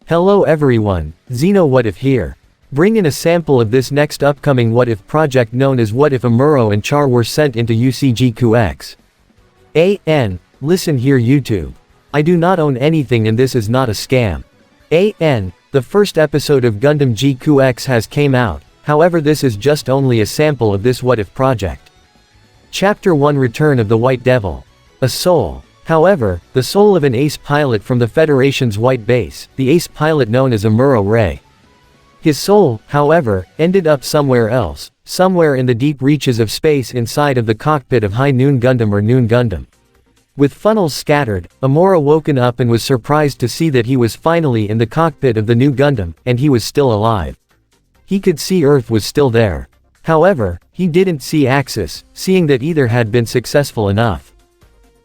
Hello everyone, Xeno What If here. Bring in a sample of this next upcoming What If project known as What If Amuro and Char were sent into UC GQuuuuuX. Listen here YouTube. I do not own anything and this is not a scam. The first episode of Gundam GQuuuuX has came out, however this is just only a sample of this What If project. Chapter 1 Return of the White Devil. A soul. However, the soul of an ace pilot from the Federation's white base, the ace pilot known as Amuro Ray. His soul, however, ended up somewhere else, somewhere in the deep reaches of space inside of the cockpit of High Noon Gundam or Noon Gundam. With funnels scattered, Amuro woken up and was surprised to see that he was finally in the cockpit of the new Gundam, and he was still alive. He could see Earth was still there. However, he didn't see Axis, seeing that either had been successful enough.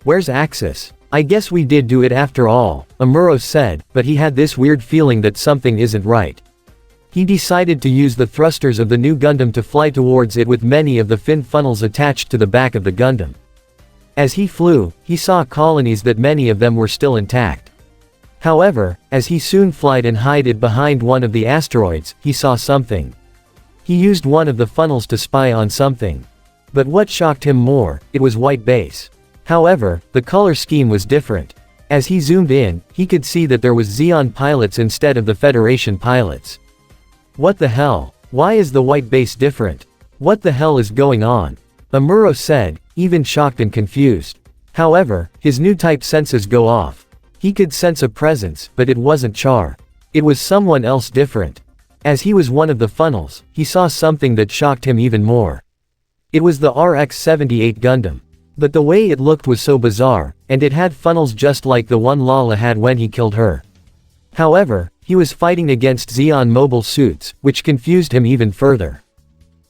Where's Axis? I guess we did do it after all, Amuro said, but he had this weird feeling that something isn't right. He decided to use the thrusters of the new Gundam to fly towards it with many of the fin funnels attached to the back of the Gundam. As he flew, he saw colonies that many of them were still intact. However, as he soon flied and hid behind one of the asteroids, he saw something. He used one of the funnels to spy on something. But what shocked him more, it was white base. However, the color scheme was different. As he zoomed in, he could see that there was Zeon pilots instead of the Federation pilots. What the hell? Why is the white base different? What the hell is going on? Amuro said, even shocked and confused. However, his new type senses go off. He could sense a presence, but it wasn't Char. It was someone else different. As he was one of the funnels, he saw something that shocked him even more. It was the RX-78 Gundam. But the way it looked was so bizarre, and it had funnels just like the one Lala had when he killed her. However, he was fighting against Zeon mobile suits, which confused him even further.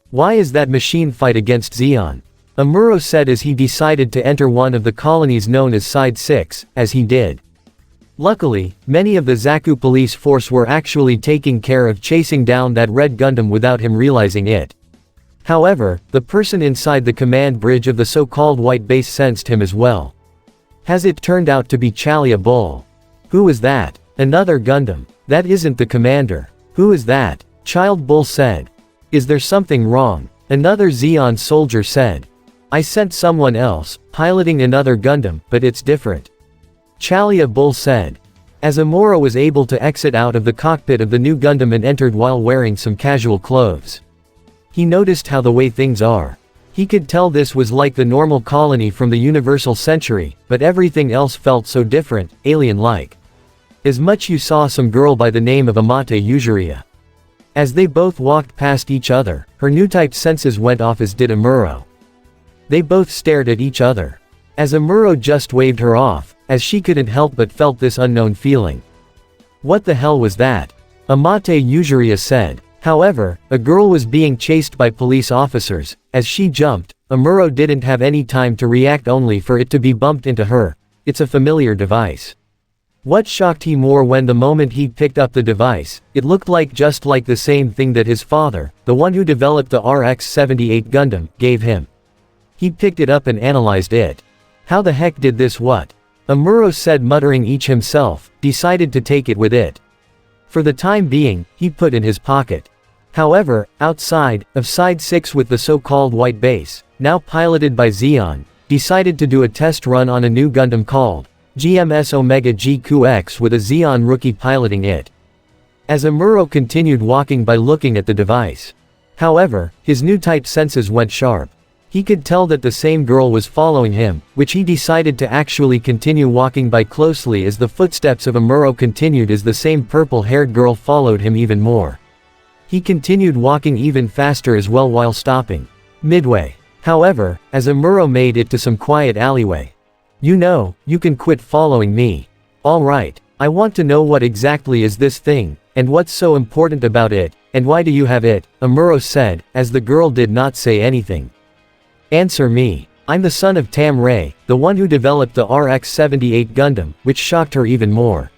Why is that machine fight against Zeon? Amuro said as he decided to enter one of the colonies known as Side 6, as he did. Luckily, many of the Zaku police force were actually taking care of chasing down that red Gundam without him realizing it. However, the person inside the command bridge of the so-called white base sensed him as well. Has it turned out to be Chalia Bull? Who is that? Another Gundam. That isn't the commander. Who is that? Child Bull said. Is there something wrong? Another Zeon soldier said. I sent someone else, piloting another Gundam, but it's different. Chalia Bull said. As Amuro was able to exit out of the cockpit of the new Gundam and entered while wearing some casual clothes. He noticed how the way things are. He could tell this was like the normal colony from the Universal Century, but everything else felt so different, alien-like. As much you saw some girl by the name of Amate Yuzuria. As they both walked past each other, her new type senses went off as did Amuro. They both stared at each other. As Amuro just waved her off, as she couldn't help but felt this unknown feeling. What the hell was that? Amate Yuzuria said. However, a girl was being chased by police officers. As she jumped, Amuro didn't have any time to react only for it to be bumped into her. It's a familiar device. What shocked him more when the moment he picked up the device, it looked like just like the same thing that his father, the one who developed the RX-78 Gundam, gave him. He picked it up and analyzed it. How the heck did this what? Amuro said muttering each himself, decided to take it with it. For the time being, he put in his pocket. However, outside of Side 6 with the so-called white base, now piloted by Zeon, decided to do a test run on a new Gundam called GMS Omega GQuuuuuX with a Zeon rookie piloting it. As Amuro continued walking by looking at the device. However, his new type senses went sharp. He could tell that the same girl was following him, which he decided to actually continue walking by closely as the footsteps of Amuro continued as the same purple-haired girl followed him even more. He continued walking even faster as well while stopping. Midway. However, as Amuro made it to some quiet alleyway. You know, you can quit following me. Alright, I want to know what exactly is this thing, and what's so important about it, and why do you have it, Amuro said, as the girl did not say anything. Answer me. I'm the son of Tam Ray, the one who developed the RX-78 Gundam, which shocked her even more.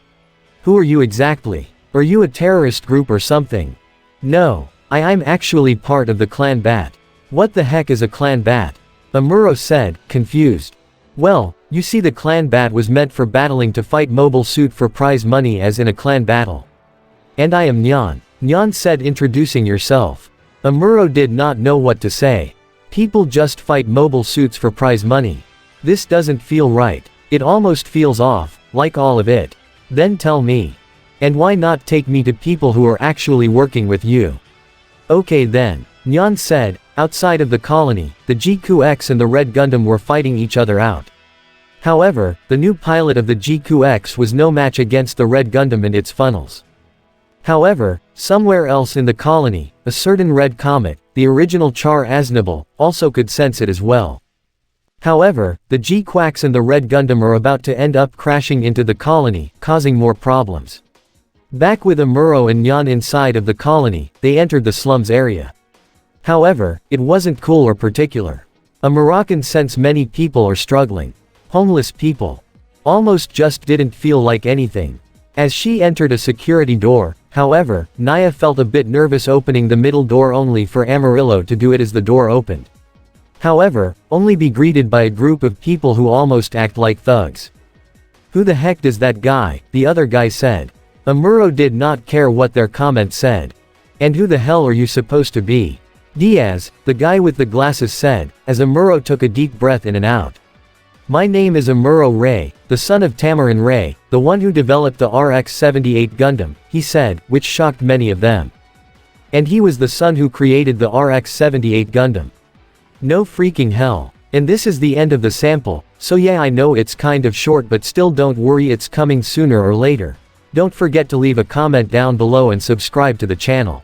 Who are you exactly? Are you a terrorist group or something? No, I'm actually part of the Clan Bat. What the heck is a Clan Bat? Amuro said, confused. Well, you see the Clan Bat was meant for battling to fight Mobile Suit for prize money as in a clan battle. And I am Nyan. Nyan said, introducing yourself. Amuro did not know what to say. People just fight mobile suits for prize money. This doesn't feel right. It almost feels off, like all of it. Then tell me. And why not take me to people who are actually working with you? Okay then. Nyan said. Outside of the colony, the GQuuuuuX and the Red Gundam were fighting each other out. However, the new pilot of the GQuuuuuX was no match against the Red Gundam and its funnels. However, somewhere else in the colony, a certain red comet, the original Char Aznable, also could sense it as well. However, the GQuuuuuX and the Red Gundam are about to end up crashing into the colony, causing more problems. Back with Amuro and Nyan inside of the colony, they entered the slums area. However, it wasn't cool or particular. A Moroccan sense many people are struggling. Homeless people. Almost just didn't feel like anything. As she entered a security door, however, Naya felt a bit nervous opening the middle door only for Amarillo to do it as the door opened. However, only be greeted by a group of people who almost act like thugs. Who the heck does that guy? The other guy said. Amuro did not care what their comment said. And who the hell are you supposed to be? Diaz, the guy with the glasses said, as Amuro took a deep breath in and out. My name is Amuro Ray, the son of Tamarin Ray, the one who developed the RX-78 Gundam, he said, which shocked many of them. And he was the son who created the RX-78 Gundam. No freaking hell. And this is the end of the sample, so yeah, I know it's kind of short, but still don't worry, it's coming sooner or later. Don't forget to leave a comment down below and subscribe to the channel.